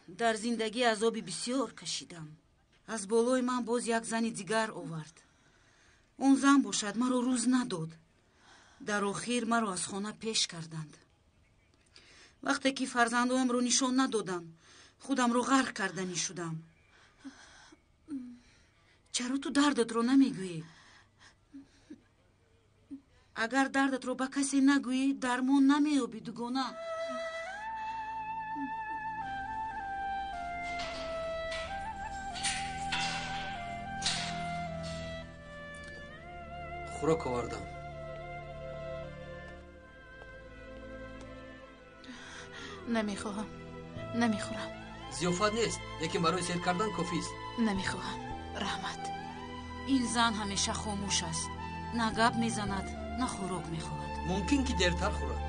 дар зиндагӣ азоби бисёр кашидам. аз болои ман боз як зани дигар овард. он зан бошад маро рӯз надод. дар охир маро аз хона пеш карданд. вақте ки фарзандоямро нишон надодам, худамро ғарқ карданӣ шудам. чаро ту дардатро намегӯӣ? агар дардатро ба касе нагӯӣ, дармон намеёбӣ дугона. хӯрок овардам. намехоҳам. намехӯрам. зиёфат нест. яким барои сер кардан кофист. намехоҳам. раҳмат. ин зан ҳамеша хомӯш аст. на гап мезанад, на хӯрок мехоҳад. мумкин ки дертар хӯрад.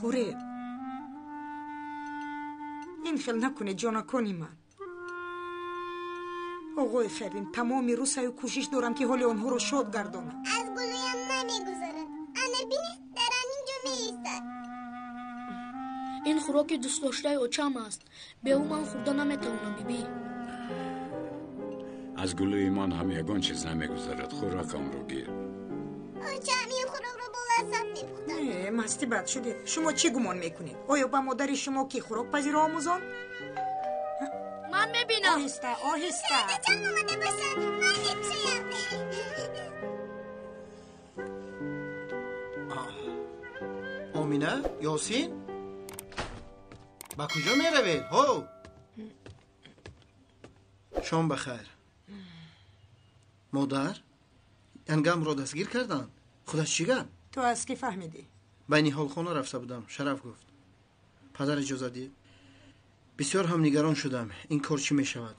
خورید این خیل نکنه جانکانی من. آقای فرین تمامی روز سعی و کوشش دارم که حال آنها رو شاد گردانم. از گلویم نمیگذارد. انا بینه در اینجا میایستد. این خوراک دوست داشته اوچم است. به او من خورده نمیتونم بیبی. از گلوی من هم یگان چیز نمیگذارد. خوراکم رو گیر. اوچم این خوراک رو با وسط میپختم. نه مستی بد شده. شما چی گمان میکنید؟ آیا با مادر شما که خوراک پذیر آموزان؟ من میبینم. آهسته آهسته. چند اومده باشن من نمیشیم. آمینه؟ یاسین؟ با کجا میروید؟ هو شام بخیر. مادر ینگم را دستگیر کردن. خودش چی گفت؟ تو از کی فهمیدی؟ به نهال خانه رفته بودم. شرف گفت. پدر اجازه دید. بسیار هم نگران شدم. این کار چی می شود؟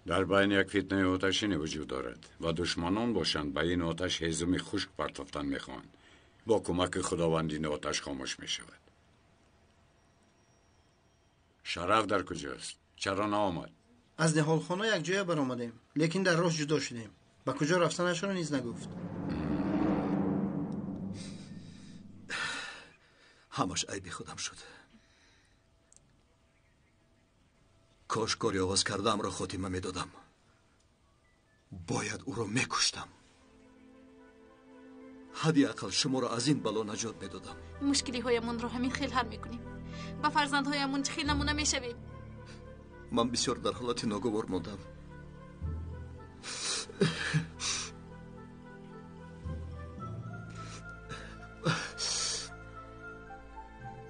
در بین یک فتنه آتشین وجود دارد و دشمنان باشند به این آتش هیزم خشک پرتافتن میخواهند. با کمک خداوند این آتش خاموش می شود. شرف در کجاست؟ چرا نآمد؟ از نهال خانه یک جای برآمدیم، لیکن در راه جدا شدیم. به کجا رفتنش را نیز نگفت. همش عیب خودم شد. کاش کاری آغاز کردم را خاتمه میدادم. باید او را میکشتم. حداقل شما را از این بلا نجات میدادم. مشکلی هایمون رو همین خیل حل میکنیم. با فرزندهایمون خیل نمونه میشویم. من بسیار در حالت ناگوار ماندم.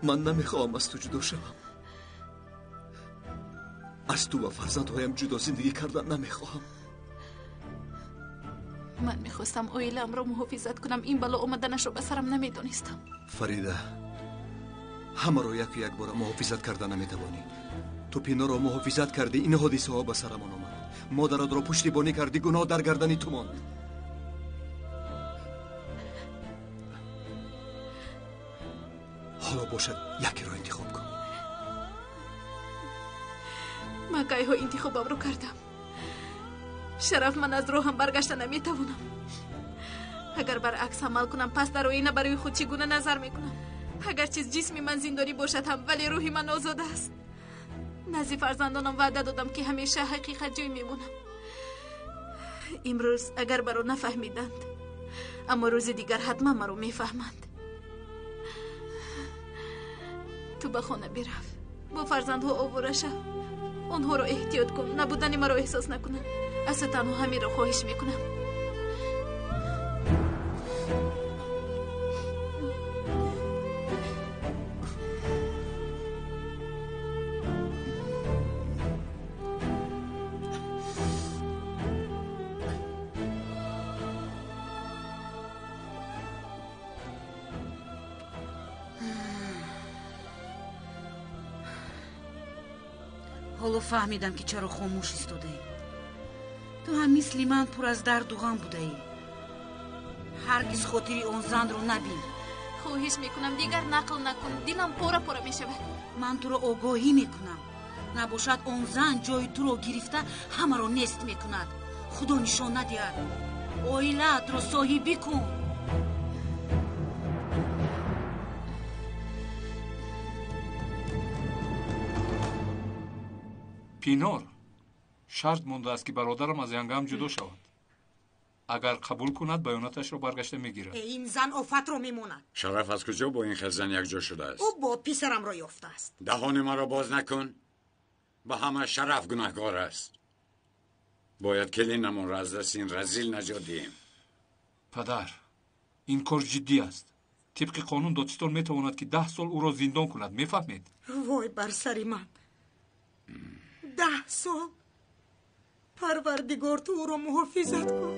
من نمیخواهم از تو جدا شوم. از تو و فرزندهایم جدا زندگی کردن نمیخواهم. من میخواستم اویلم رو محافظت کنم. این بلا اومدنش رو به سرم نمیدونستم. فریده، همه رو یک بار محافظت کردن نمیتوانی. تو پینا رو محافظت کردی، این حادثه ها به سرمان آمد. مادرت رو پشتیبانی کردی، گناه در گردن تو ماند. حالا باشد یکی رو انتخاب کن. من گاهی ها انتخابم رو کردم. شرف من از روحم برگشته نمیتوانم. اگر برعکس عمل کنم پس در آینه برای خود چگونه نظر میکنم. اگر چیز جسمی من زندانی باشد هم ولی روحی من آزاده است. نزد فرزندانم وعده دادم که همیشه حقیقت جای میمونم. امروز اگر برو نفهمیدند، اما روز دیگر حتما مرا میفهمند. تو به خانه برفت، با فرزندها آواره شو. آنها رو احتیاط کن، نبودن مرا احساس نکنن. از تنها همین رو خواهش میکنم. ҳоло фаҳмидам ки чаро хомӯш истодаӣ. ту ҳам мисли ман пур аз дарду ғам будаӣ. ҳаргиз хотири он занро набин. хоҳиш мекунам дигар нақл накун, дилам пора пора мешавад. ман туро огоҳӣ мекунам, набошад он зан ҷои туро гирифта ҳамаро нест мекунад. худо нишон надиҳад. оилаатро соҳибӣ кун. пинор, шарт мондааст ки бародарам аз янгам ҷудо шавад. агар қабул кунад баёнаташро баргашта мегирад. ин зан офатро мемонад. шараф аз куҷо бо ин хелзан якҷо шудааст? ӯ бо писарамро ёфтааст. даҳони маро боз накун. ба ҳама шараф гунаҳкор аст. бояд келинамонро аз дасти ин разил наҷот диҳем. падар, ин кор ҷиддӣ аст. тибқи қонун додистон метавонад ки 10 сол ӯро зиндон кунад, мефаҳмед? вой бар сари ман. 10 сол. парвардигор ту ӯро муҳофизат кун.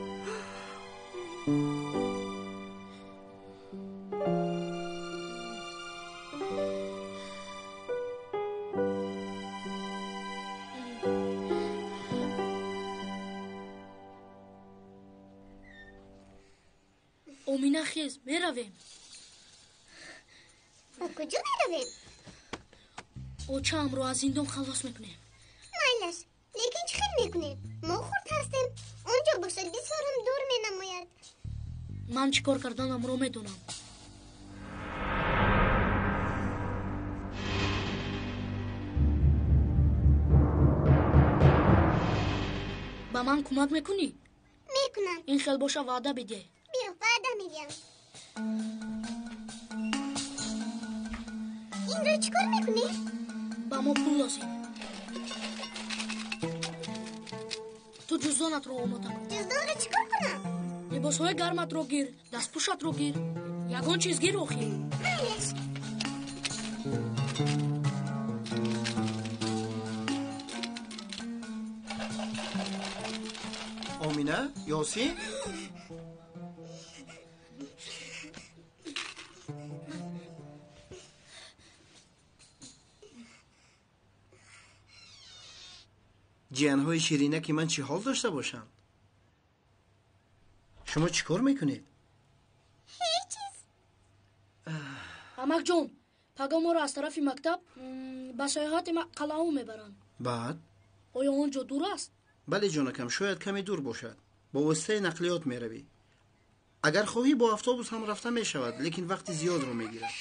омина хез меравем. ба куҷо меравем? очаамро аз зиндон халос мекунем. майлаш, лекин чӣ хел мекунем? мо хурд ҳастем. он ҷо бошад бисёр ҳам дур менамояд. ман чӣ кор карданамро медонам. ба ман кӯмак мекунӣ? мекунам. ин хел боша ваъда бидеҳ. биё ваъда мегӯям. инро чӣ кор мекунӣ? ба мо пул лозим. ту ҷуздонатро омода кун. ҷуздонро чӣ кор кунам? либосҳои гарматро гир, дастпӯшатро гир, ягон чиз гир охир. майлаш. омина, ёсин? ҷиянҳои ширинаки ман чӣ ҳол дошта бошанд? шумо чӣ кор мекунед? ҳеҷ чиз. амакҷон, пага моро аз тарафи мактаб ба саёҳати қалъаҳо мебаранд. баъд? оё он ҷо дур аст? бале ҷонакам, шояд каме дур бошад. бо воситаи нақлиёт меравӣ. агар хоҳӣ бо автобус ҳам рафта мешавад, лекин вақти зиёдро мегирад.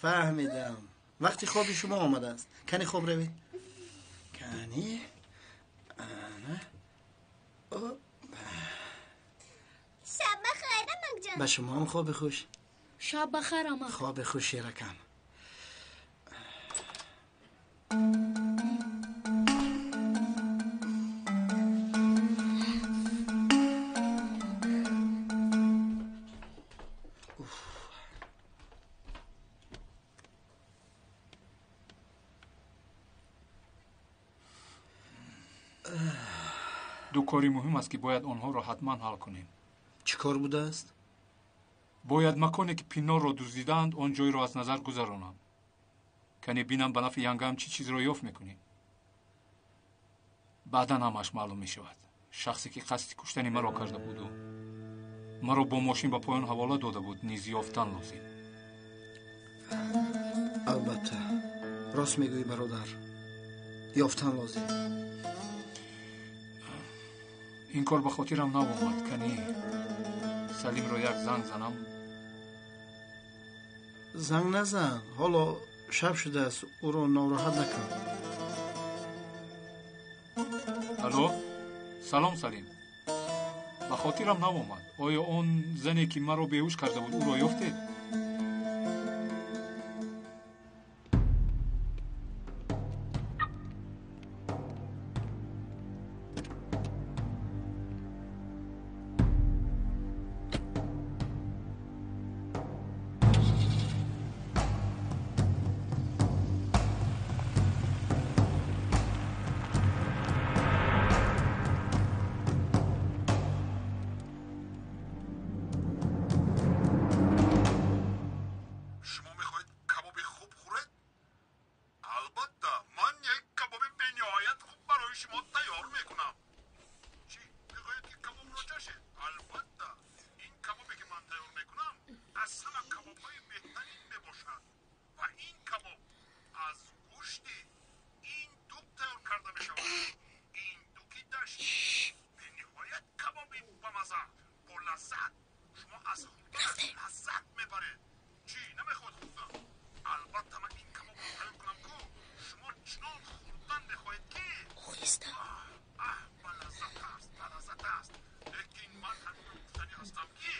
фаҳмидам. вақти хоби шумо омадааст. кани хоб равед. кани шаб бахайр амакҷон. ба шумо ҳам хоби хуш. шаб бахайр амак. хоби хуш ширакам. ду кори муҳим аст ки бояд онҳоро ҳатман ҳал кунем. чӣ кор будааст? бояд маконе ки пинорро дуздидаанд он ҷойро аз назар гузаронам. кане бинам ба нафъи янгам чӣ чизро ёфт мекунем. баъдан ҳамаш маълум мешавад. шахсе ки қасди куштани маро карда буду маро бо мошин ба поён ҳавола дода буд, низ ёфтан лозим. албатта рост мегӯӣ бародар. ёфтан лозим. ин кор ба хотирам наомад. кани салимро як занг занам. занг назан. ҳоло шаб шудааст. ӯро нороҳат накун. алло, салом салим. ба хотирам наомад. оё он зане ки маро беҳуш карда буд ӯро ёфтед? از همه کباب‌های بهترین میباشد و این کباب از گوشت این دوک تیار کرده میشود. این دوکی دشتی به نهایت کبابی بمزه با لذت. شما از خوردن لذت میبرید. چی نمیخواید خوردن؟ البته من این کباب رو تیار کنم که شما چنان خوردن میخواید که لذت است. لیکن من همین گفتنی هستم که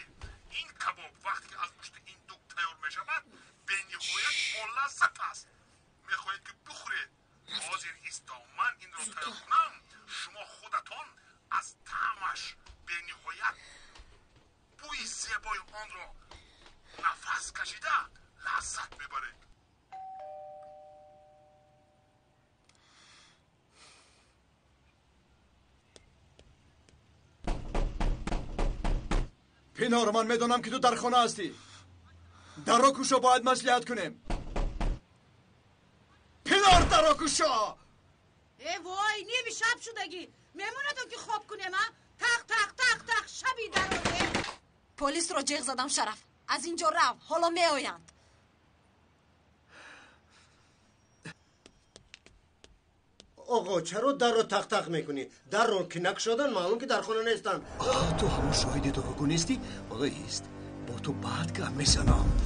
این کباب وقتی از گوشت این دوک تیار میشود به نهایت با لذت است. میخواید که بخورید. حاضر است تا من این را تیار کنم. شما خودتان از طعمش به نهایت بوی زیبای آن را نفس کشیده لذت میبرید. پینار، من میدونم که تو در خانه هستی. در را کوشا، باید مصلحت کنیم. پینار، در را کوشا. ای وای نیم شب شدگی میمونه تو که خواب کنیم ها. تق تق تق تق شبی دروازه. پلیس رو جیغ زدم شرف. از اینجا رو حالا می آیند. آقا چرا در رو تق تق میکنی؟ در رو که نک شدن معلوم که در خونه نیستن. تو همون شاهدی دروغگو نیستی؟ حالا ایست با تو بعد گم میزنم.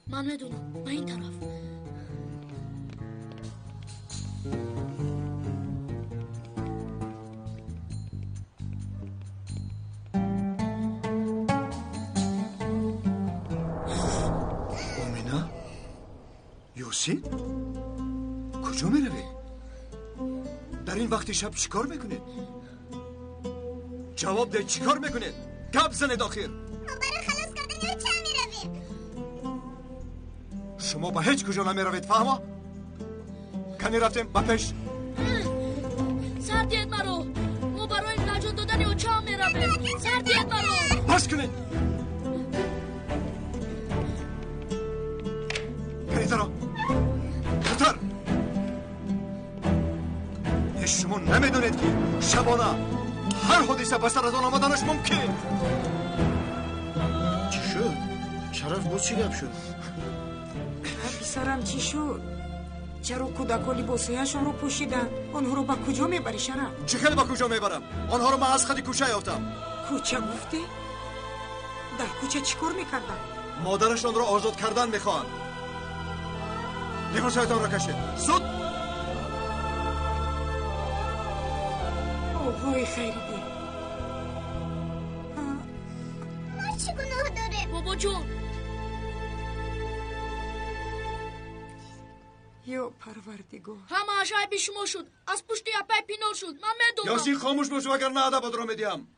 من میدونم به این طرف. آمینا؟ یوسین؟ کجا میروی؟ در این وقت شب چیکار میکنید؟ جواب ده، چیکار میکنید؟ گپ زنید آخر. برای خلاص کردن یا چه میرویم؟ شما به هیچ کجا نمیروید، فهمه؟ کنی رفتیم با پیش. سردید مرو. ما برای نجات دادن یا چه میرویم؟ سردید مرو. بس کنید. کنید را. زودتر. شما نمیدونید که شبانه هر حادثه به سر از آن آمدنش ممکن. چی شد؟ شرف باز چی گپ شد؟ پسرم چی شد؟ چرا کودکان لباسهایشان رو پوشیدن؟ آنها رو به کجا میبری شرف؟ چه خیلی به کجا میبرم؟ آنها رو من از خدی کوچه یافتم. کوچه گفتی؟ در کوچه چیکار میکردن؟ مادرشان را آزاد کردن میخوان. لباسهایتان را کشید. زود. آقای خیری ما چی گناه داره؟ بابا جون یا پروردگار، همه عجایب شما شد. از پشت اپای پینار شد. من میدونم. یاسین خاموش باش وگر نه ادب را میدیم.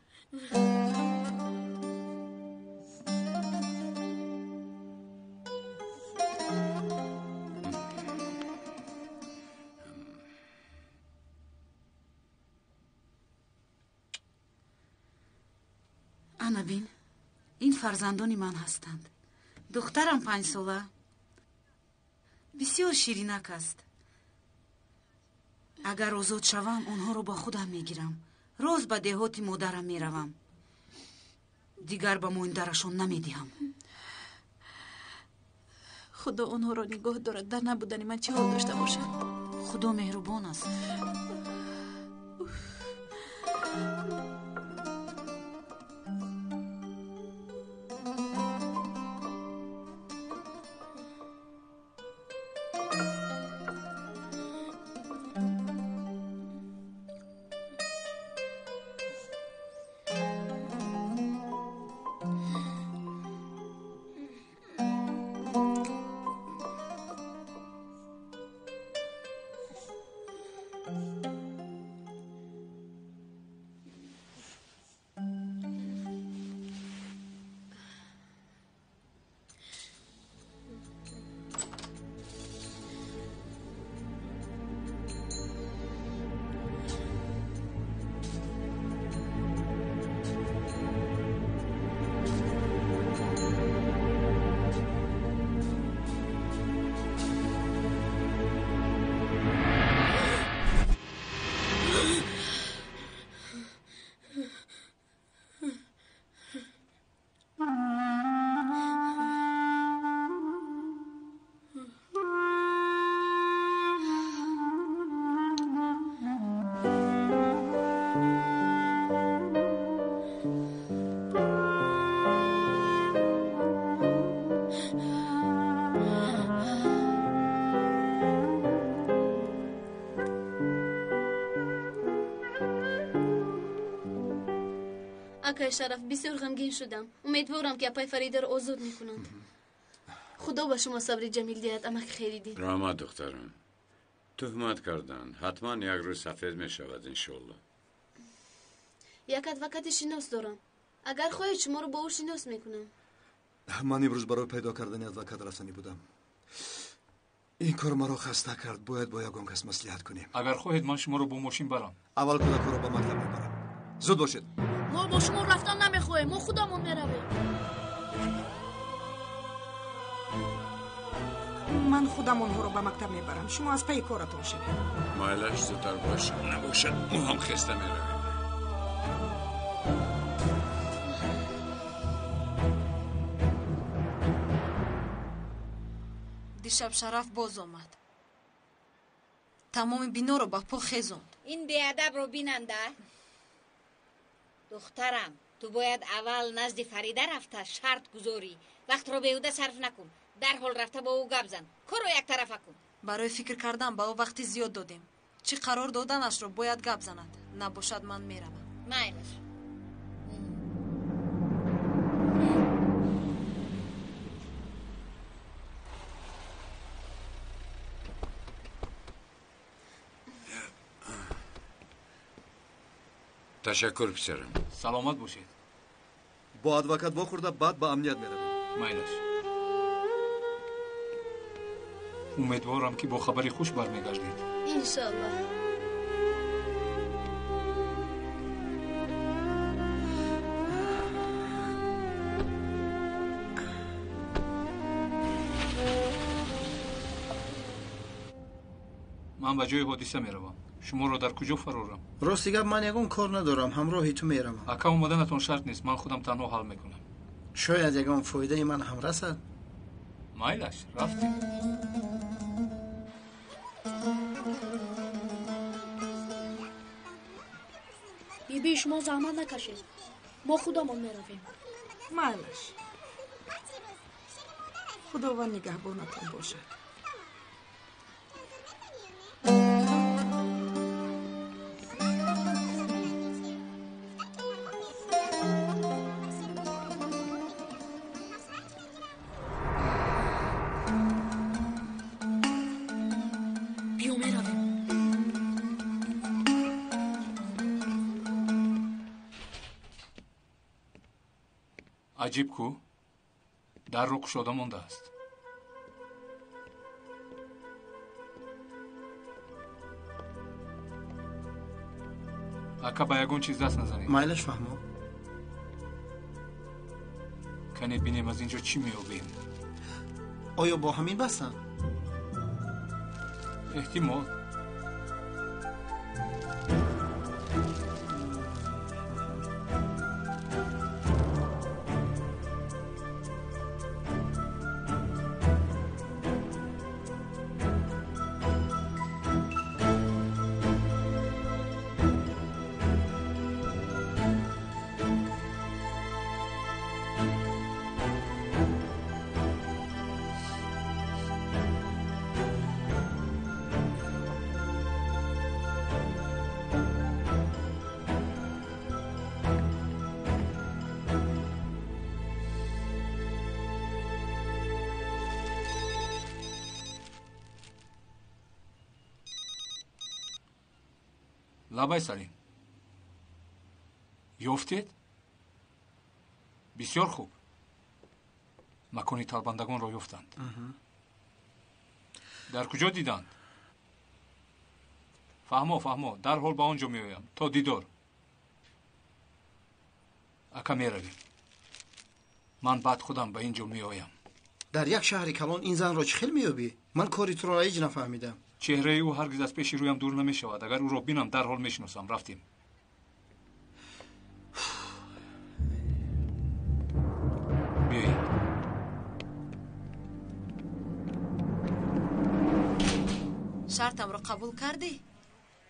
انا بین این فرزندان من هستند. دخترم 5 ساله بسیار شیرینک است. اگر آزاد شوم آنها رو با خودم میگیرم. روز به دهات مادرم میروم. دیگر به ماندرشون نمیدیم. خدا اونها را نگاه دارد. در نبودن من چه حال داشته باشم؟ خدا مهربان است. акай Шараф, бисёр ғамгин шудам. Умедворам ки апай Фаридро озод мекунанд. خدا با شما صبر جمیل دیاد امک خیلی دی. راما دخترم تهمت کردن حتما یک روز سفید می شود انشالله. یک ادوکات شناس دارم. اگر خواهید شما رو با او شناس میکنم. من امروز برای پیدا کردن ادوکات رفتنی بودم. این کار مرا خسته کرد. باید با یگان کس مصلحت کنیم. اگر خواهید من شما رو با ماشین برم. اول کودک رو با مکتب میبرم. زود باشید. ما با شما رفتن نمیخواهیم. ما خودمون میرویم. من خودم اونها رو به مکتب میبرم. شما از پی کارتون شوید. مایلش زودتر باشه. نباشد ما هم خسته میرویم. دیشب شرف باز آمد. تمام بینا رو با پا خیزوند. این بیادب رو بیننده. دخترم تو باید اول نزد فریده رفته شرط گذاری. وقت رو بیهوده صرف نکن. در حال رفته با او گپ زن. کارو یک طرفه کن. برای فکر کردن با او وقتی زیاد دادیم. چی قرار دادنش رو باید گپ زند. نباشد من میروم. مایلش. تشکر پسرم. سلامت باشید. با ادوکات بخورده بعد با امنیت میرویم. مایلش. امیدوارم که با خبری خوش برمیگردید. انشالله. من به جای حادثه میروم. شما رو در کجا فرارم؟ راستی گپ من یگان کار ندارم. همراهی تو میروم. اکا اومدنتون شرط نیست. من خودم تنها حل میکنم. شاید یگان فایده من هم رسد. مایلش رفتیم. بیبی شما زحمت نکشید. ما خودمون میرویم. مایلش. خداوند نگهبانتون باشه. عجیب کو در رو گشاده مانده است. اکا با یگون چیز دست نزنید. مایلش فهمم. کنی بینیم از اینجا چی میابیم. آیا با همین بستن؟ احتمال. لابای سلیم یافتید؟ بسیار خوب. مکانی تالبندگان را یافتند. در کجا دیدند؟ فهمو در حال با آنجا می آیم تا دیدار. اکا می رویم. من بعد خودم به اینجا می آیم. در یک شهر کلان این زن را چه خیل میابی؟ من کاری تو را هیچ نفهمیدم. چهره او هرگز از پیش رویم دور نمی شود. اگر او را بینم در حال میشناسم. رفتیم. بیایید. شرطم رو قبول کردی؟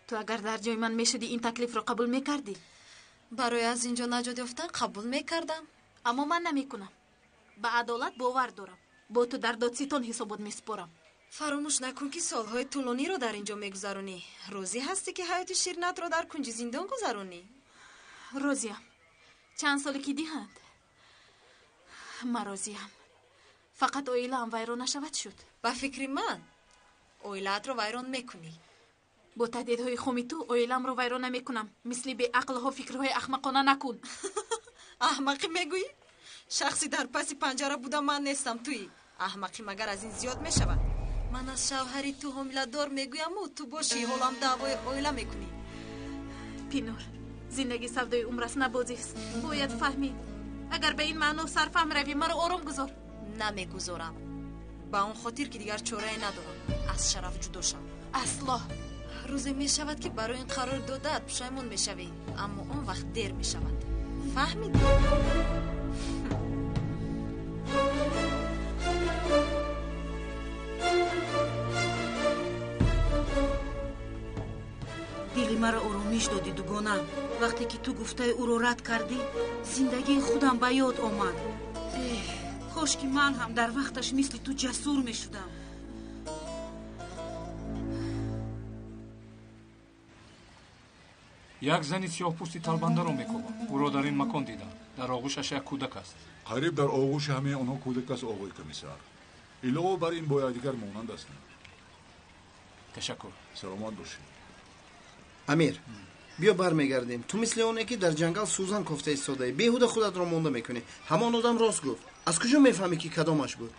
تو اگر در جای من میشدی این تکلیف رو قبول میکردی؟ برای از اینجا نجات یافتن قبول میکردم. اما من نمیکنم. به عدالت باور دارم. با تو در دادستان حسابات میسپارم. فراموش نکن که سالهای طولانی رو در اینجا میگذرونی. روزی هستی که حیات شیرینت رو در کنج زندان گذرونی. روزیم چند سالی که دیهند من راضیم. فقط اویلام ویران نشود شد. با فکر من اویلات رو ویران میکنی. با تهدیدهای خومی تو اویلام رو ویران نمیکنم. مثل به عقل ها فکرهای احمقانه نکن. احمقی میگویی؟ شخصی در پس پنجره بودم من نیستم توی. احمقی مگر از این زیاد میشود. من از شوهری تو حامله دار میگویم و تو باشی حالم دعوای اویلا میکنی. پینور زندگی سودای عمر است نه بازی است. باید فهمید. اگر به این معنی سرفهم روی مرا آرام گذار. نمیگذارم. با اون خاطر که دیگر چاره‌ای ندارم. از شرف جدا شم. اصلا روزی میشود که برای این قرار دادت پشیمون میشوی، اما اون وقت دیر میشود. فهمیدی؟ دلی مرا آرامش دادی دوگانم. وقتی که تو گفته او رو رد کردی زندگی خودم به یاد آمد. کاش که من هم در وقتش مثل تو جسور می شدم. یک زنی سیاه‌پوستی تالبنده رو میکوبم. او رو در این مکان دیدم. در آغوشش یک کودک است. قریب در آغوش همه آنها کودک است آقای کمیسر. علاوه بر این باید دیگر مانند هستند. تشکر. سلامت باشید. امیر بیا برمیگردیم. تو مثل اونه که در جنگل سوزن کفته ایستاده بیهوده خودت رو مونده میکنی. همان آدم راست گفت. از کجا میفهمی که کدامش بود؟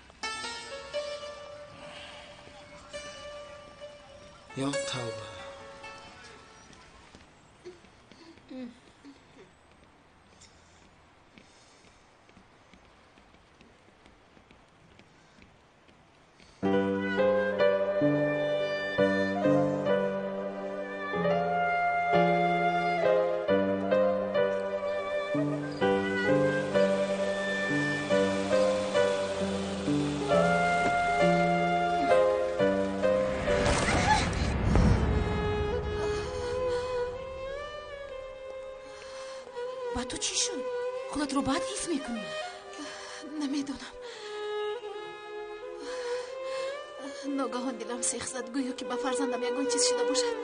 یا توبه. با تو چی شد؟ خودت رو بد حس میکنی؟ نمیدونم. ناگهان دلم سیخ زد گویا که با فرزندم یگان چیز شده باشد.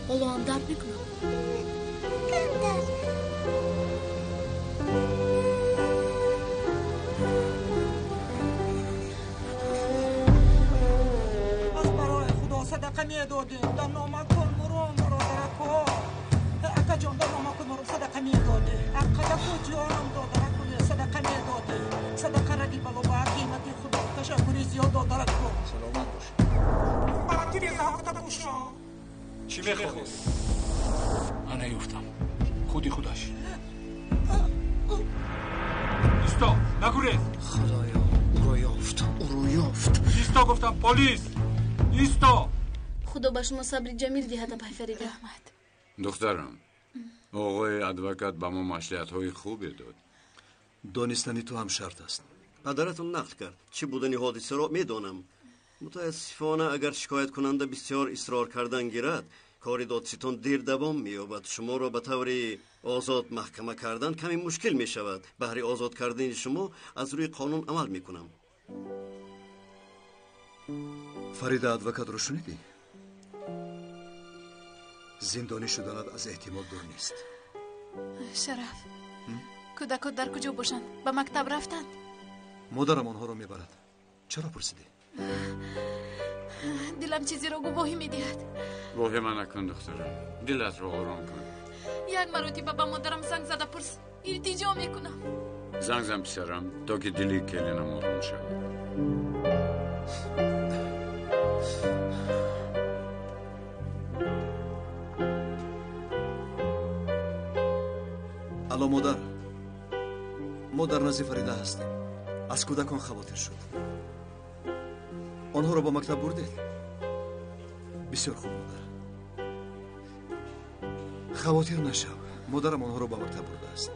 حالا هم درد میکنم. صدقه میدادیم در نامه کن مرون برادرکو اکا جان در نامه کن مرون صدقه میدادیم اکا دکو جانم دادرکو صدقه میدادیم صدقه ردی بلو با قیمتی خدا تشکری زیاد دادرکو. سلامت باشید. برای تیری زهاق دکوشا چی میخواد؟ من نیفتم. خودی خودش. ایستا نگوره. خدایا او رو یافت. ایستا گفتم پلیس. ایستا. خدا به شما صبر جمیل دهد آقای فرید احمد. دخترم آقای ادوکات با ما مصلحت‌های خوبی داد. دانستنی تو هم شرط است. پدرتون نقل کرد. چی بودن حادثه را میدانم. متاسفانه اگر شکایت کننده بسیار اصرار کردن گیرد کاری دادستان دیر دوام می‌یابد. شما را به طور آزاد محکمه کردن کمی مشکل می شود. بهر آزاد کردن شما از روی قانون عمل میکنم. فرید ادوکات رو شنیدی؟ زندانی شدنت از احتمال دور نیست. شرف کودکات در کجا باشند؟ به مکتب رفتند؟ مادرم آنها رو میبرد. چرا پرسیدی؟ دلم چیزی را گواهی میدهد. واهمه نکن دخترم. دلت رو آرام کن. یک مرتبه به مادرم زنگ زده پرس. التجا میکنم. زنگ زن پسرم تا که دلی کلینم آرام شود. الو مادر نزد فریده هستیم. از کودکان خواطر شد. آنها رو با مکتب بردید؟ بسیار خوب مادر. خواطر نشو. مادرم آنها رو با مکتب برده است.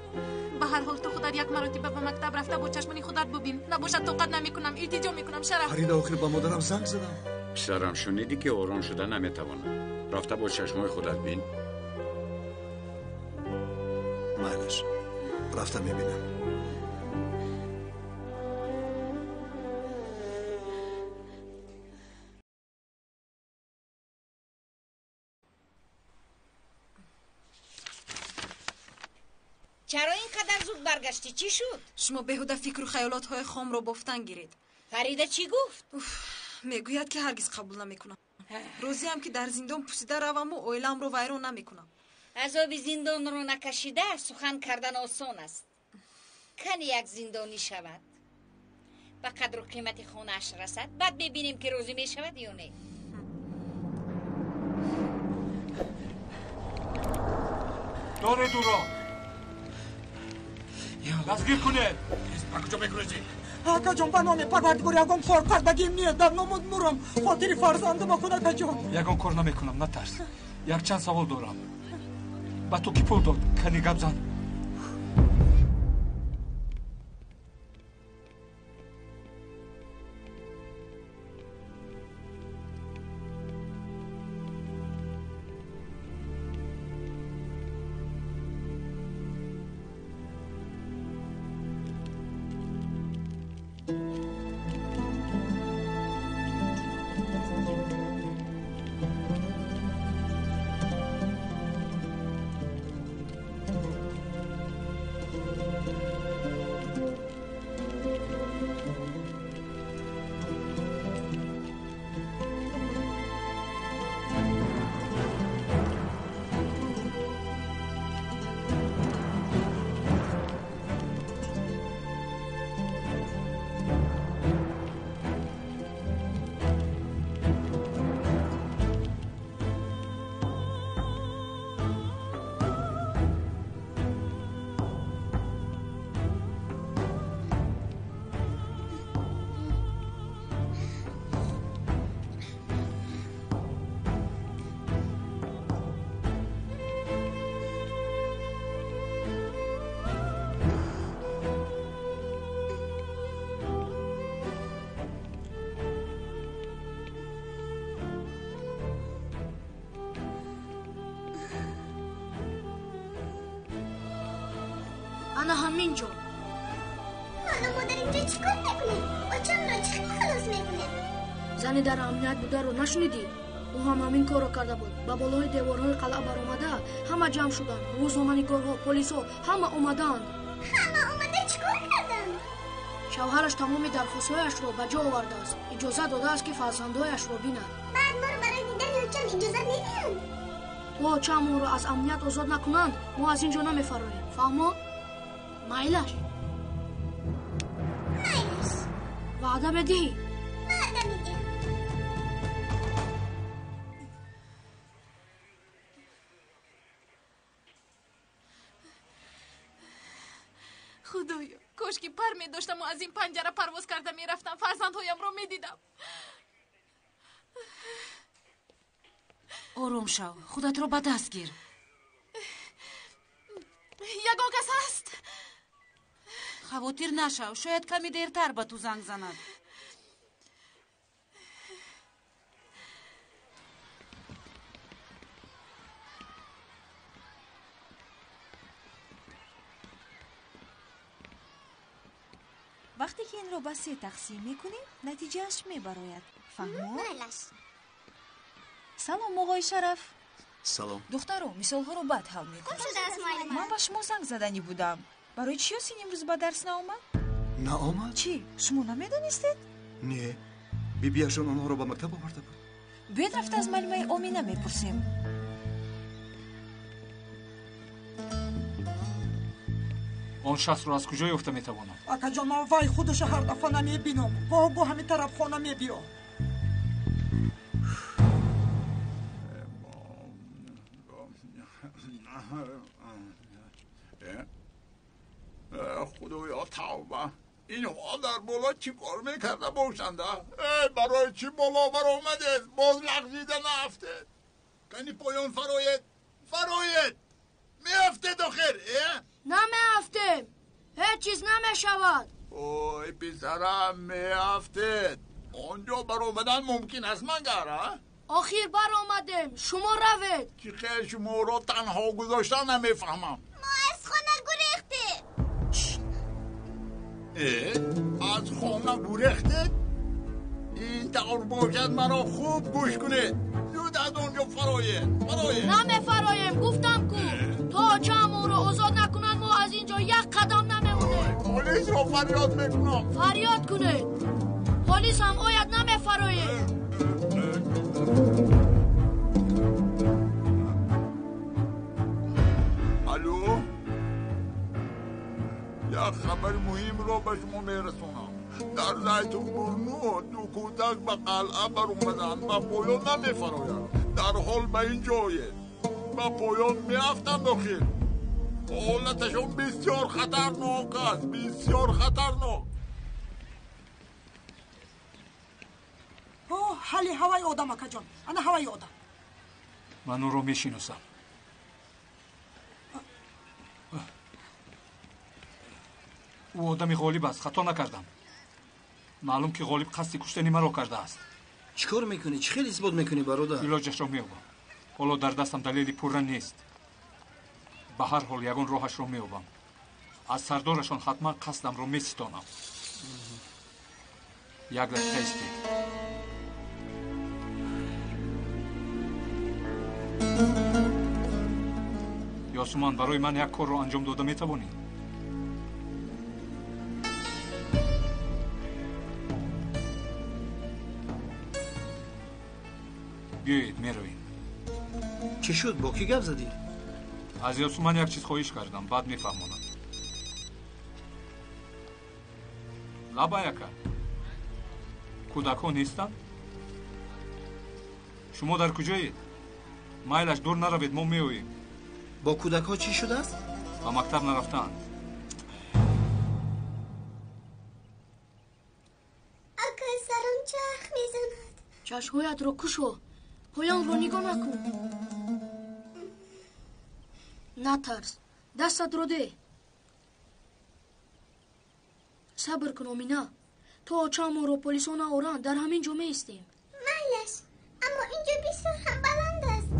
به هر حال تو خودت یک مرتبه به مکتب رفته با چشمانی خودت ببین. نباشد طاقت نمیکنم. التجا میکنم شرف. فرید آخر با مادرم زنگ زدم. پسرم شنیدی که آرام شدن نمیتوانم. رفته با چشمای خودت بین. مالش رفتم میبینم. چرا اینقدر زود برگشتی؟ چی شد؟ شما بهوده فکر و خیالات های خام رو بافتن گیرید. فریده چی گفت؟ میگوید که هرگز قبول نمیکنم. روزی هم که در زندان پوسیده روم و اویلم رو ویران نمیکنم. عذاب زندان رو نکشیده سخن کردن آسان است. کنی یک زندانی شود و قدر و قیمت خونش رسد، بعد ببینیم که روزی می شود یا نه. داره دورا دستگیر کنه. کجا بگروزی؟ آقا جان به نام پروردگار یگان کار کردگیم نیست. در نام نورم خاطر فرزندم کن آقا جان. یگان کار نمیکنم، نترس. یک چند سوال دارم. با تو کی پول داد؟ کنی گپ زن. انا همینجا. حالا مادر اینجا چیکار میکنه؟ بچه‌م را چی خلاص میکنه؟ زنی در امنیت بوده رو نشنیدی؟ او هم همین کار رو کرده بود. با بالای دیوارهای قلعه برآمده همه جمع شدن. روزنامه‌نگارها، پلیس‌ها همه اومدن. همه اومده چیکار کردن؟ شوهرش تمام درخواست‌هایش رو به جا آورده است. اجازه داده است که فرزندهایش رو بیند. بعد ما رو برای دیدن حاکم اجازه نمیدن. تا حاکم رو از امنیت آزاد نکنند ما از اینجا نمیفراریم. فهمو؟ مایلش وعده بدی؟ وعده میدم. خدایا کاش که پر می داشتم و از این پنجره پرواز کرده می رفتم فرزندهایم رو می دیدم. آروم شو، خودت رو به دست گیر. یگان کس هست؟ خواطر نشو، شاید کمی دیرتر به تو زنگ زند. وقتی که این رو به 3 تقسیم میکنیم نتیجهش میبراید. فهمو؟ سلام آقای شرف. سلام. دخترو مثال ها رو بد حل میکنم. من با شما زنگ زدنی بودم. برای چی هستین امروز با درس نآمد؟ نآمد؟ چی؟ شما نمیدونستید؟ نه. بیبیاشون آنها رو به مکتب آورده بود. بیاید رفت از معلمه آمینه میپرسیم. آن شخص رو از کجا یافته میتوانم؟ آقا جان من وای خودش هر دفعه نمیبینم. گو همین طرف خانه میبیا. خدایا توبه، اینها در بالا چی کار میکرده باشنده؟ برای چی بالا بر آمده؟ باز لغزیده نهفته. کنی پایان فرایت میافته داخل؟ نمیافتیم، هیچ چیز نمیشود. اوی پسرم میافته. آنجا بر آمدن ممکن است مگر؟ آخیر بر آمدیم، شما روید. که خیر شما را تنها گذاشتن نمیفهمم. ما از خانه گریخته. از خانه گریخته؟ این طور باشد مرا خوب گوش کنید. زود از اونجا فرایید. نمیفرایم، گفتم کو تا حاکم او رو آزاد نکنن ما از اینجا یک قدم نمیمونه. پلیس رو فریاد میکنم. فریاد کنه. پلیس هم آید نمیفرایه. الو، یک خبر مهم رو به شما میرسونم. در زیتون برنو دو کودک به قلعه بر اومدن و پایان نمیفراید. در حال به این جایه و پایان میافتن داخل. حالتشون بسیار خطرناک است، بسیار خطرناک. اوه حالی هوای آدم اکا جان، انا هوای آدم. من او رو میشناسم. او آدمی غالب است، خطا نکردم. معلوم که غالب قصد کشتن مرا کرده است. چیکار میکنی؟ چه خیلی اثبات میکنی برادر؟ علاجش را مییابم. حالا در دستم دلیلی پورا نیست. به هر حال یگان راهش را مییابم. از سردارشان حتما قصدم را میستانم. یک دقیقه ایستید. یاسومان برای من یک کار را انجام داده میتوانی؟ بیایید میرویم. چی شد؟ با کی گپ زدی؟ از یاسومان یک چیز خواهش کردم، بعد میفهمونم. لابایکا کودک ها نیستن؟ شما در کجایید؟ مایلش دور نروید، ما میاییم. با کودک ها چی شده است؟ به مکتب نرفتند. اکا سرم چرخ میزند. چشمهایت رو کشو. پایان رو نگاه نکن. نترس. دستت رو ده. صبر کن آمینا. تا چند رو پلیسان آورند در همین جا میستیم. مایلش، اما اینجا بسیار هم بلند است.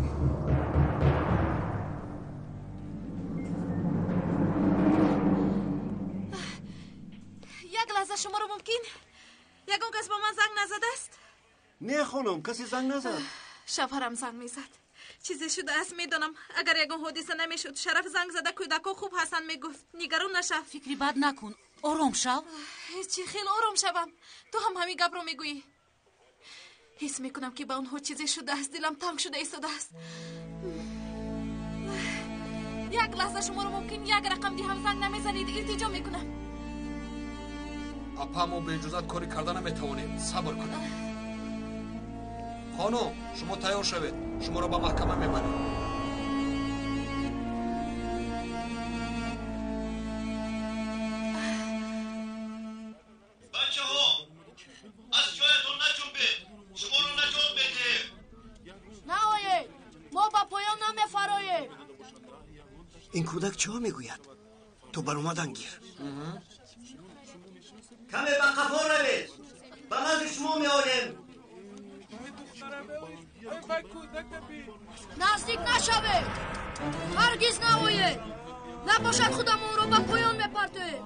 یک لحظه شما رو ممکن یگان کس با من زنگ نزده است؟ نه خانم، کسی زنگ نزد. شوهرم زنگ میزد. چیزی شده است میدانم. اگر یگان حادثه نمیشد شرف زنگ زده کودکا خوب هستن میگفت. نگران نشو. فکری بد نکن. آرام شو. چی خیلی آرام شوم. تو هم همین گپ رو میگویی. حس میکنم که به اونها چیزی شده است. دلم تنگ شده ایستاده است. یک لحظه شما رو ممکن یک رقم دی هم زنگ نمیزنید؟ التجا میکنم. اپا ما به اجازت کاری کردن نمیتوانیم. صبر کنید. خانم شما تیار شوید. شما را به محکمه میبریم. بچه ها از جایتون نجنبید. شما رو نجات بده. نه آیه ما با پایان نمیفراییم. این کودک چه ها میگوید؟ تو بر اومدن گیر. کمه به قفا روید. به من شما می آیم. نزدیک نشوید. هرگز نوایید. نباشد خودم اون رو به پایان میپرته.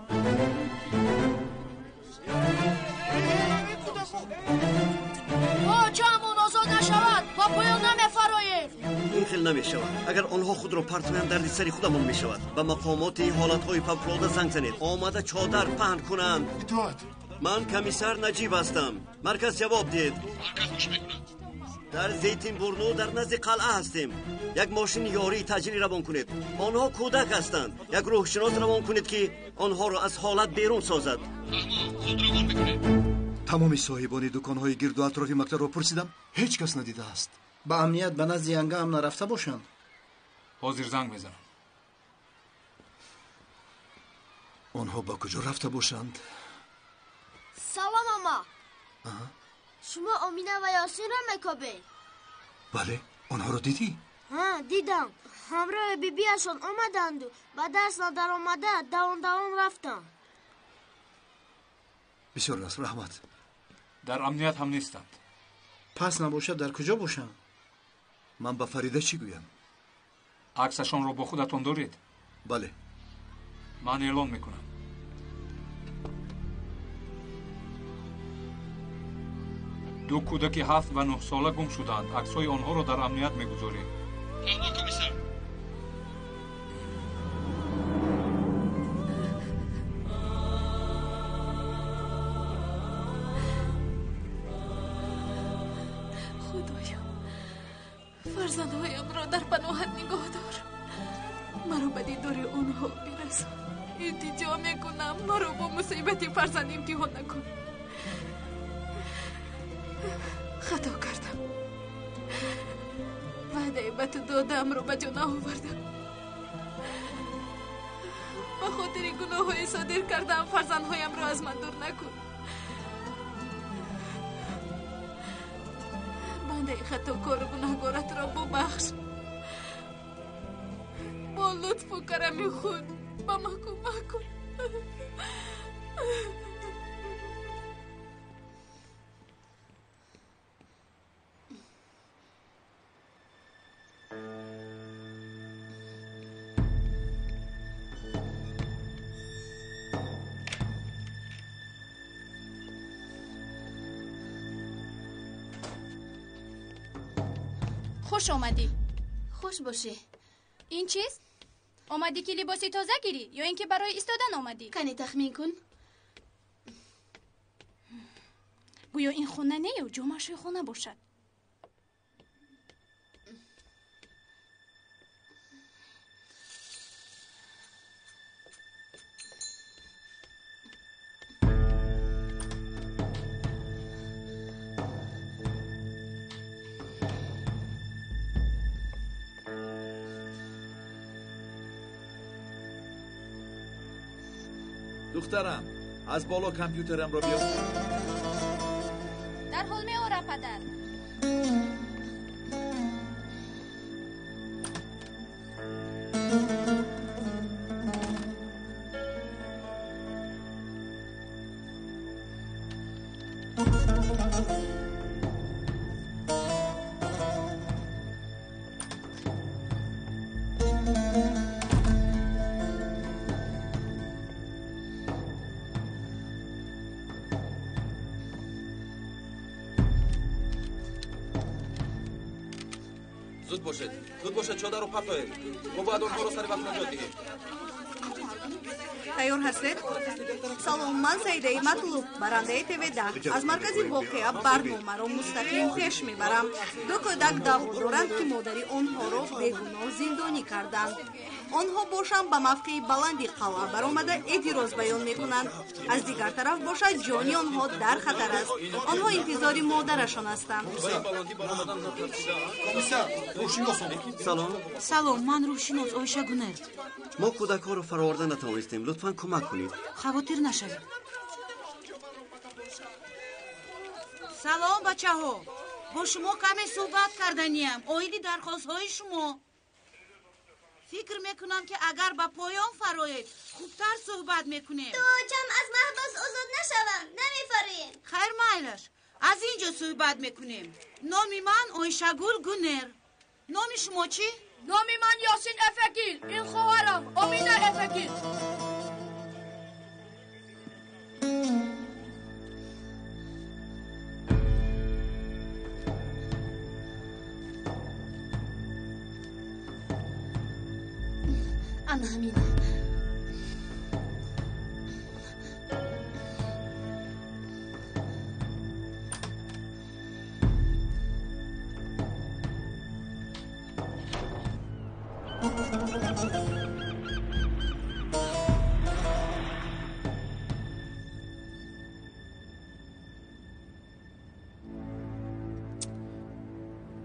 باچه همون آزاد نشود با پایان نمیفرایید. این خیلی نمی شود. اگر آنها خود را پرتوین در سری خودمون می شود. به مقامات حالتهای فوق‌العاده زنگ زنید. آمده چادر پهن کنند. من کمیسر نجیب هستم. مرکز جواب دید. مرکز گوش میکنند. در زیتون برنو در نزد قلعه هستیم. یک ماشین یاری تجلی روان کنید. آنها کودک هستند. یک روحشناس روان کنید که آنها را از حالت بیرون سازد. خود روان میکنید. تمامی صاحبان دکان‌های گرد و اطراف مکتب را پرسیدم، هیچ کس ندیده است. با امنیت به نزد ینگه هم نرفته باشند. حاضر زنگ میزنم. آنها با کجا رفته باشند؟ سلام ماما. شما آمینه و یاسین را میکابید؟ بله، آنها را دیدی؟ ها دیدم. همراه بیبیشان آمدند و با دست ندر آمده دوان رفتن. بسیار است، رحمت. در امنیت هم نیستند. پس نباشد در کجا باشند؟ من با فریده چی گویم؟ عکسشان رو با خودتون دارید؟ بله. من اعلان میکنم. دو کودک 7 و 9 ساله گم شدند. عکس‌های آنها را در امنیت میگذاریم. فرمان کمیسر. فرزندهایمra در پناهت نگاه دار. مرا به دیدار آنها برسان. التجا میکنم مرا با مصیبت فرزند امتحان نکن. خطا کردم. وعده به تو دادم رو به جا نآوردم. به خاطر گناه‌های صادر کردم فرزندهایم را از من دور نکن. بنده خطاکار و گناهکارت را ببخش. با لطف و کرم خود به من کمک کن. خوش آمدی. خوش باشی. این چیست؟ آمدی که لباسی تازه گیری یا اینکه برای ایستادن آمدی؟ کنی تخمین کن. گویا این خونه نه و جمعش خونه باشد. دخترم از بالا کامپیوترم رو بیار. در حال میآورم پدر. زود باشد چادر رو پرتایید. ما باید آنها رو سر وقت نجات دهیم. تайёр ҳастед? салом, ман Саидаи Матлуб, барандаи ТВ10. аз маркази воқеа барномаро мустақим пеш мебарам. ду кӯдак даъво доранд ки модари онҳоро бегуноҳ зиндонӣ карданд. онҳо бошанд ба мавқеи баланди қалъа баромада эътироз баён мекунанд. аз дигар тараф бошад ҷони онҳо дар хатар аст. онҳо интизори модарашон ҳастанд. салом, ман рӯҳшинос Ойша Гунер. мо кӯдакҳоро фароварда натавонистем. лутфан кӯмак кунед. хавотир нашавед. салом бачаҳо. бо шумо каме суҳбат карданиям. оиди дархостҳои шумо. фикр мекунам ки агар ба поён фароед хубтар суҳбат мекунем. тоҷам аз маҳбас озод нашавам. намефароем. хайр майлаш. аз ин ҷо суҳбат мекунем. номи ман Ойшагул Гунер. номи шумо чӣ? номи ман Ёсин Эфегил. ин хоҳарам Омина Эфегил. ana ҳамин.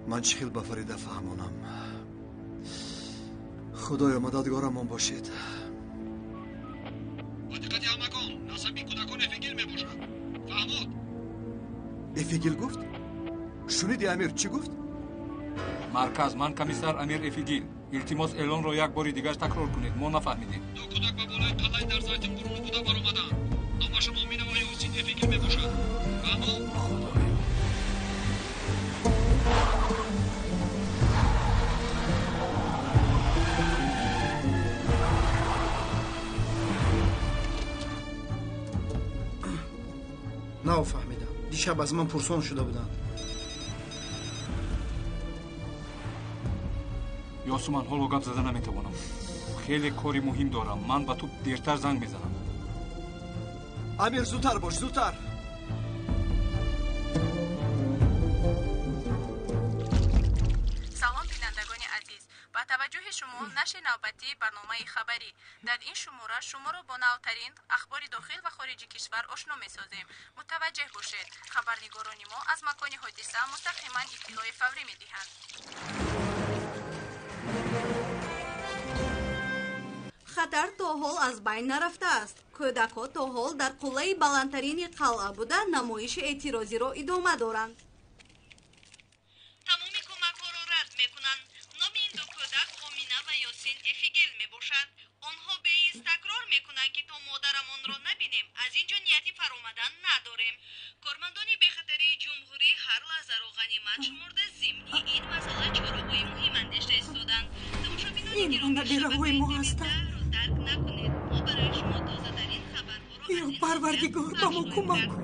من چی خیل به فریده فهمونم. خدایا مددگارمان باشید. با دقت همگان نسبی کودکان افگیل میباشد. فهمود؟ افگیل گفت؟ شنیدی امیر چی گفت؟ марказ ман комиссар амир эфигил илтимос эълонро як бори дигар такрор кунед мо нафаҳмидем. ду кӯдак ба болои қалъаи дар зайтун бурун буда баромаданд. номашон Омина ва Ёсин Эфигил мебошад. фаҳмуд? нафаҳмидам. дишаб аз ман пурсон шуда буданд. ёсу ман ҳоло гап зада наметавонам. хеле кори муҳим дорам. ман ба ту дертар занг мезанам. амир зудтар бош, зудтар. салом با توجه شما نشر نوبتی برنامه خبری در این شماره شما را با نوترین اخبار داخل و خارج کشور آشنا می‌سازیم. متوجه باشید خبرنگاران ما از مکان حادثه مستقیما اطلاع فوری می‌دهند. خطر تا حال از بین نرفته است. کودک‌ها تا حال در قله بلندترین قلعه بوده نمایش اعتراضی را ادامه دارند. تمامی کمک‌ها را رد می‌کنند. نام این دو کودک آمینه و یاسین افیگل میباشد. آنها بی‌ایست تکرار می‌کنند که تا مادرمان را نبینیم از اینجا نیتی فرامدن نداریم. کارمندان بخطری جمهوری هر لحظه را غنیمت شمرده ضمنی این مسئله چراغ‌های مهم اندیشیده ایستادند. این بنده‌های ما هستند. درک نکنید. ما برای شما تازه‌ترین خبرها را یا پروردگار با ما کمک کن.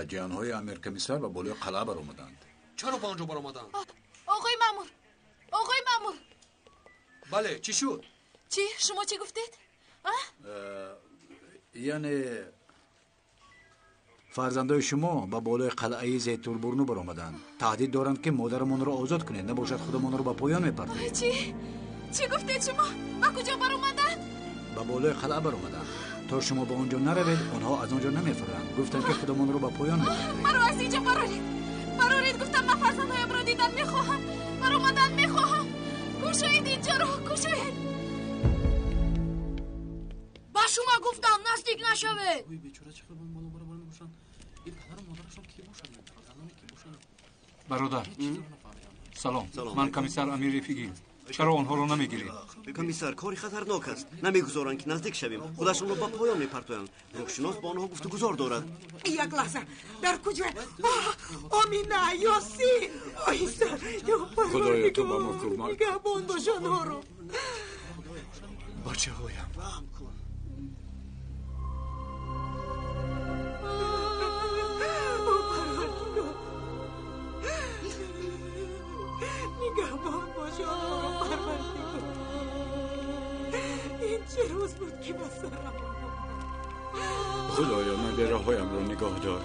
جانهای امیر کمیسر و بالای قلعه بر آمدند. چرا با آنجا بر آمدند؟ آقای مامور بله چی شد؟ چی؟ شما چی گفتید؟ یعنی فرزندای شما با بالای قلعه زیتوربورنو بر آمدند. تهدید دارند که مادرمان را آزاد کنید نباشد خودمان را به پایان میپردازید. چی گفتید شما؟ با کجا بر آمدند؟ با بالای قلعه بر آمدند. تا شما با آنجا نروید آنها از آنجا نمیفرند. گفتند که خودمان را به پایان میپردازید. مرا از اینجا برارید. گفتم من فرزندهایم را دیدن میخواهم. بر آمدن میخواهم. گشایید اینجا را گشایید. با شما گفتم نزدیک نشوید. برادر سلام. من کمیسر امیر رفیقی. چرا آنها رو نمیگیرید؟ کمیسر کاری خطرناک است. نمیگذارند که نزدیک شویم. خودشون رو با پایان میپرتویند. روشناس با آنها گفتگوزار دارد. یک لحظه در کجا؟ آمینه یاسین آیسته یا خدایا تو با ما کمک نگهبان باش آنها رو. بچه هایم نگهبان باش آنها رو پروردگار. این چه روز بود که به سرم خدایا من به راهایم را نگاه دار.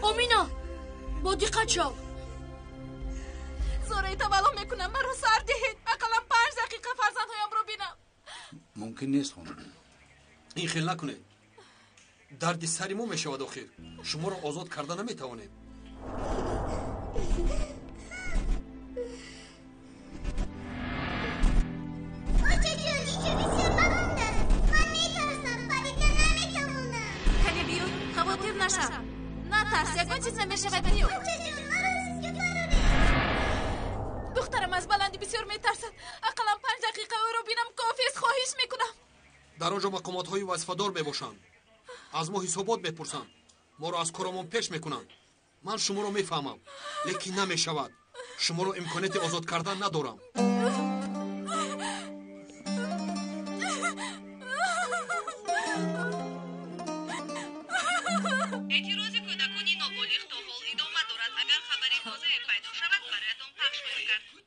آمینا با دقت شو. زوره تولو میکنم مرا سر دهید. اقلا 5 دقیقه فرزندهایم رو بینم. ممکن نیست خانم. این خیل نکنید. درد سری ما میشود آخر. شما را آزاد کرده نمیتوانیم. کنی بیو خواطر نشم. نترس یکان چیز نمیشود بیو. دخترم از بلندی بسیار میترسد. اقلا 5 دقیقه او رو بینم کافی است. خواهش میکنم. در آنجا مقامات های وظیفه‌دار میباشند. از ما حسابات میپرسند. ما را از کارمان پیش میکنند. من شما را میفهمم لیکن نمیشود. شما را امکانیت آزاد کردن ندارم. اعتراض کودکانی نابالغ تا حال ادامه دارد. اگر خبری تازه پیدا شود برایتان پخش می‌کنم.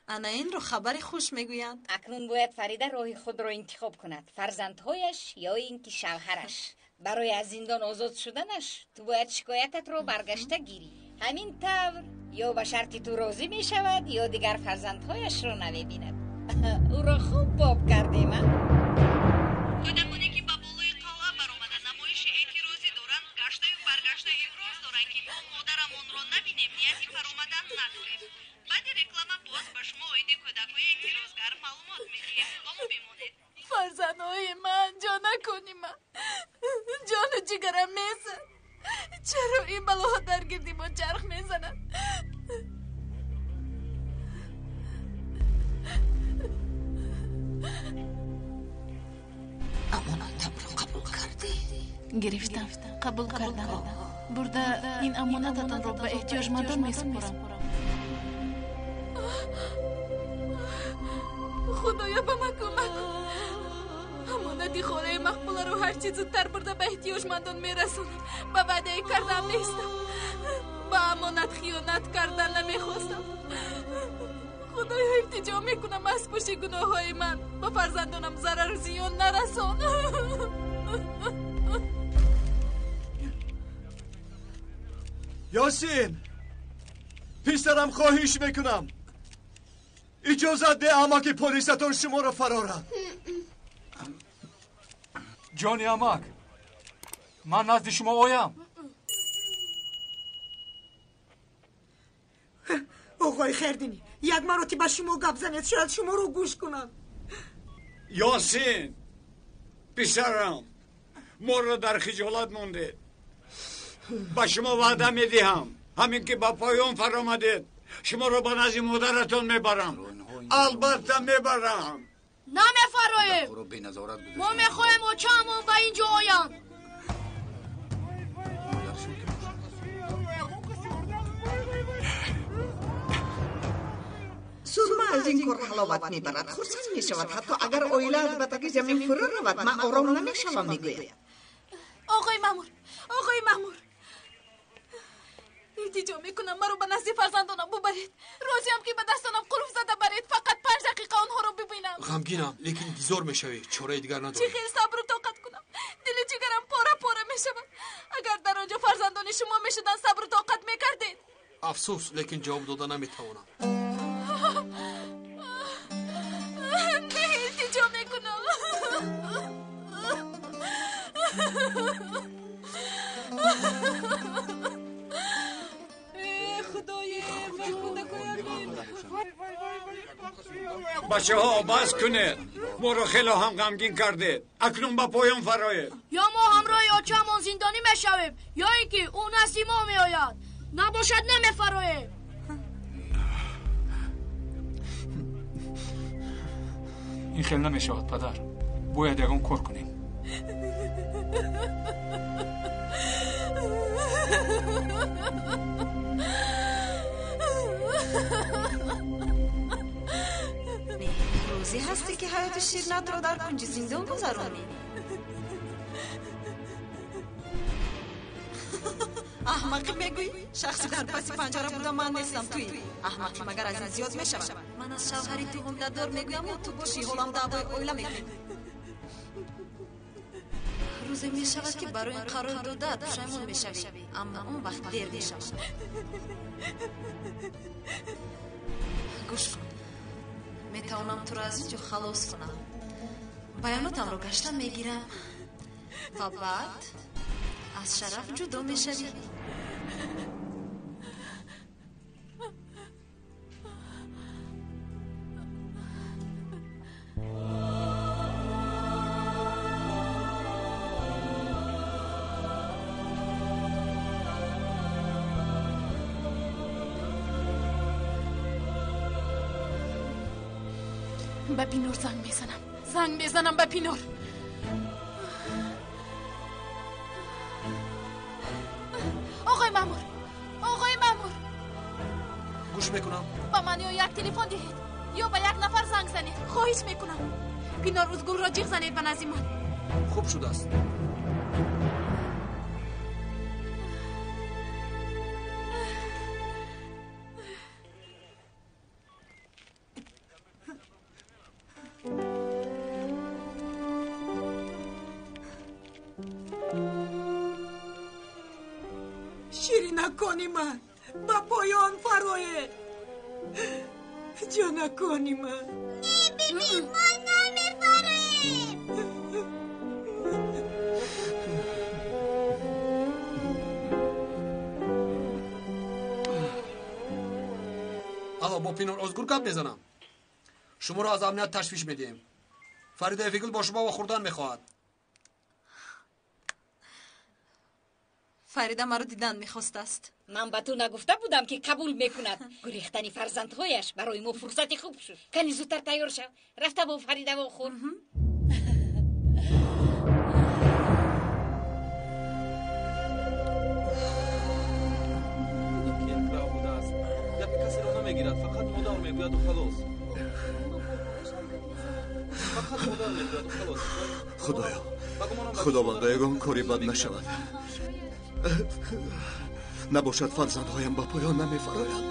انا این رو خبری خوش میگویند. اکنون باید فریده راه خود را انتخاب کند. فرزندهایش یا اینکه شوهرش. برای از زندان آزاد شدنش تو باید شکایتت رو برگشته گیری. همین طور یا به شرط تو راضی می شود یا دیگر فرزندهایش رو نمی بیند. او را خوب باب کردیم. کودکانی که با بالای قلعه برآمده نمایش اعتراضی دارند گشته و برگشته ابراز دارند که ما مادرمان را نبینیم نیتی فرآمدن نداریم. بعد رکلام باز به شما ایده کودکای اعتراضگر معلومات میدهیم. با ما بمانید. فرزندهای من جا نکنی من. جان جگرم میزن. چرا این بلاها در گردی ما چرخ میزنن؟ امانتم رو قبول کردی؟ گرفتم قبول کردم. برده این امانتتان رو به احتیاجمندان میسپارم. خدایا به من کمک کن. امانتی خوره مقبوله رو هر چیز زودتر برده به احتیاجمندان میرسونم. به وعده کردم نیستم. با امانت خیانت کردن نمیخواستم. خدایا التجا میکنم از پشت گناههای من با فرزندانم ضرر و زیان نرسان. یاسین پسرم خواهش میکنم اجازه ده امک پلیستون شما را فرارم. جانی امک من نزد شما آیم. آقای خردینی یک مرتبه شما گپ زنید شاید شما رو گوش کنم. یاسین پسرم ما را در خجالت مونده. با شما وعده میدهم همین که با پایان فرامدید شما را به نزد مادرتان میبرم. البته میبرم. نمیفراییم. ما میخوایم اوچامون به اینجا آیم. سرما از این کار حلاوت میبرد خرسند میشود حتی اگر اویله از بطک زمین فرو رود من آرام نمیشوم میگوید. آقای مامور التجا میکنم مرا به نزد فرزندانم ببرید. راضیم که به دستانم قلوف زده برید فقط 5 دقیقه آنها رو ببینم. غمگینم لیکن بیزار میشوی چاره دیگر ندارم. چه خیلی صبر و طاقت کنم دل جگرم پاره میشود. اگر در آنجا فرزندان شما میشدن صبر و طاقت میکردید. افسوس لیکن جواب دادن نمیتوانم. نه التجا میکنم. بچه ها بس کنید ما رو خیلی هم غمگین کردید. اکنون با پایان فرایید. یا ما همراه اوچامون زندانی میشویم یا اینکه اون نزد ما میآید. نباشد نمیفراییم. این خیلی نمیشود پدر. باید یکم کار کنیم. روزی هستی که حیات شیرینت رو در کنج زندان گذرانی. احمقی میگوی شخصی در پس پنجره بودم من نیستم توی. احمقی مگر از این زیاد میشود. من از شوهری تو حمله دار میگویم و تو باشی حالم دعوای اویله میکنی. روزی میشود که برای این قرار داده پشیمون میشوی اما اون وقت دیر میشود. گوش کن میتوانم تو را از اینجا خلاص کنم. بیاناتم رو گشتن میگیرم و بعد از شرف جدا میشوی. به پینور زنگ میزنم به پینور. آقای مامور گوش میکنم. با من یا یک تلفن دهید یا به یک نفر زنگ زنید. خواهش میکنم پینور ازگل را جیغ زنید به نزد من. خوب شده است. نکنی من با پایان فرایه جا نکنی من. نه ببین ما نمیفراییم. آقا با پینور ازگور گپ میزنم. شما را از امنیت تشویش میدیم. فرید افیگل با شما و خوردن میخواهد. فریده مرا دیدن میخواست است. من به تو نگفته بودم که قبول میکند. گریختن فرزندهایش برای ما فرصتی خوب شد. کنی زودتر تیار شو. رفته با فریده و خور. کسی رو نمیگیرد فقط مادر میگوید و خلاص. فقط مادر میگوید و خلاص. خدایا خداوندا یگان کاری بد نشود. نباشد فرزندهایم با پایان نمیفرایند.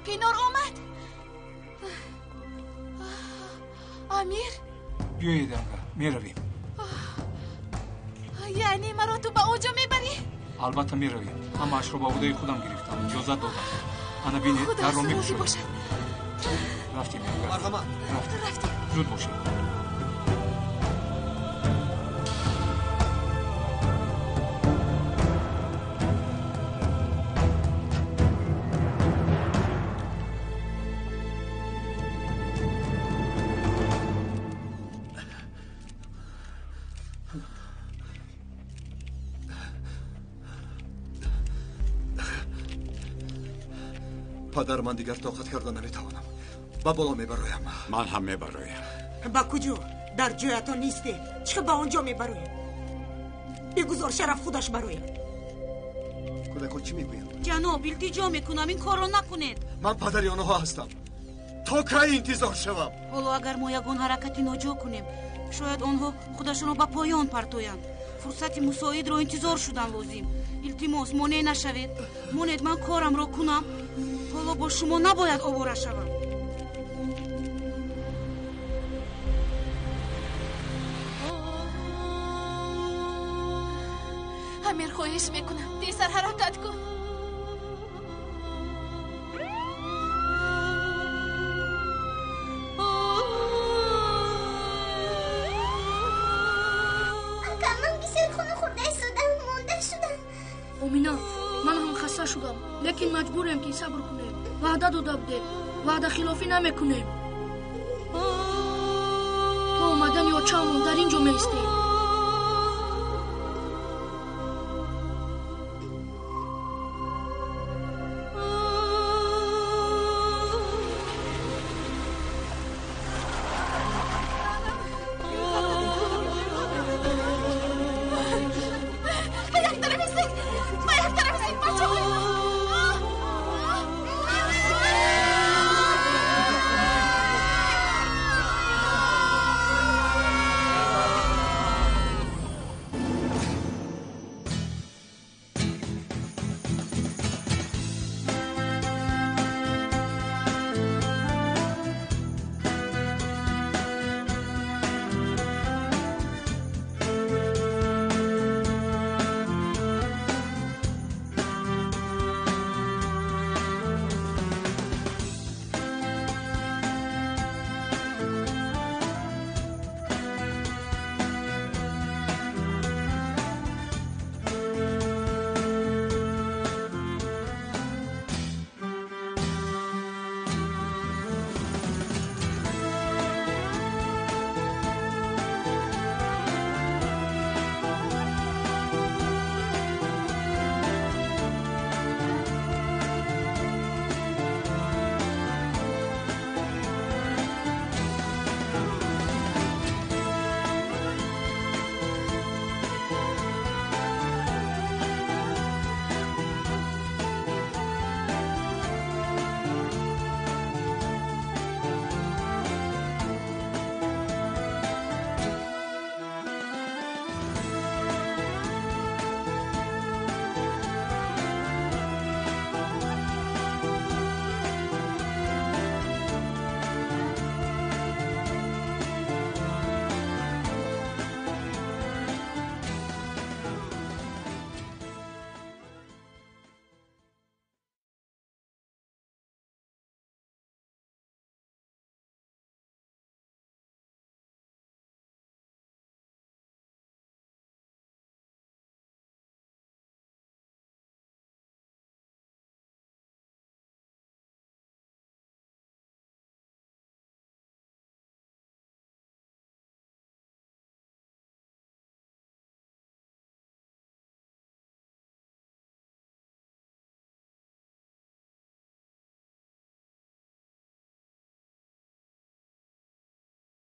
پینور آمد. امیر بیایید انگا میرویم. یعنی مرا تو با اونجا میبری؟ البته میرویم، اما اش رو با عهده خودم گرفتم، اجازه دادم. انا بینید در رو میگشویم. رفتیم انگا. مرحمت. رفتیم. زود باشید. پدر من دیگر طاقت کردن نمیتوانم. با بالا میبرایم. من هم میبرایم. با کجا؟ در جایتان نیسته. چه با اونجا میبرایم؟ بگذار شرف خودش برایم. کودکان چی میگویم؟ جناب التجا میکنم این کارو نکنید. من پدری آنها هستم. تا کی انتظار شوم؟ حالا اگر ما یگان حرکتی ناجا کنیم شاید آنها خودشونو با پایان پرتویند. فرصت مساعد رو انتظار شدن لازم. التماس مانع نشوید. مانید من کارم رو کنم. حالا با شما نباید آواره شوم. امیر خواهش میکنم دیسر حرکت کن. من بسیار خونه خورده شدم مونده شدم. اومینا من هم خسته شدم لیکن مجبورم که صبر کنیم. وعده داده بودیم وعده خلافی نمیکنیم. تو اومدن یا چامون در اینجا میستیم.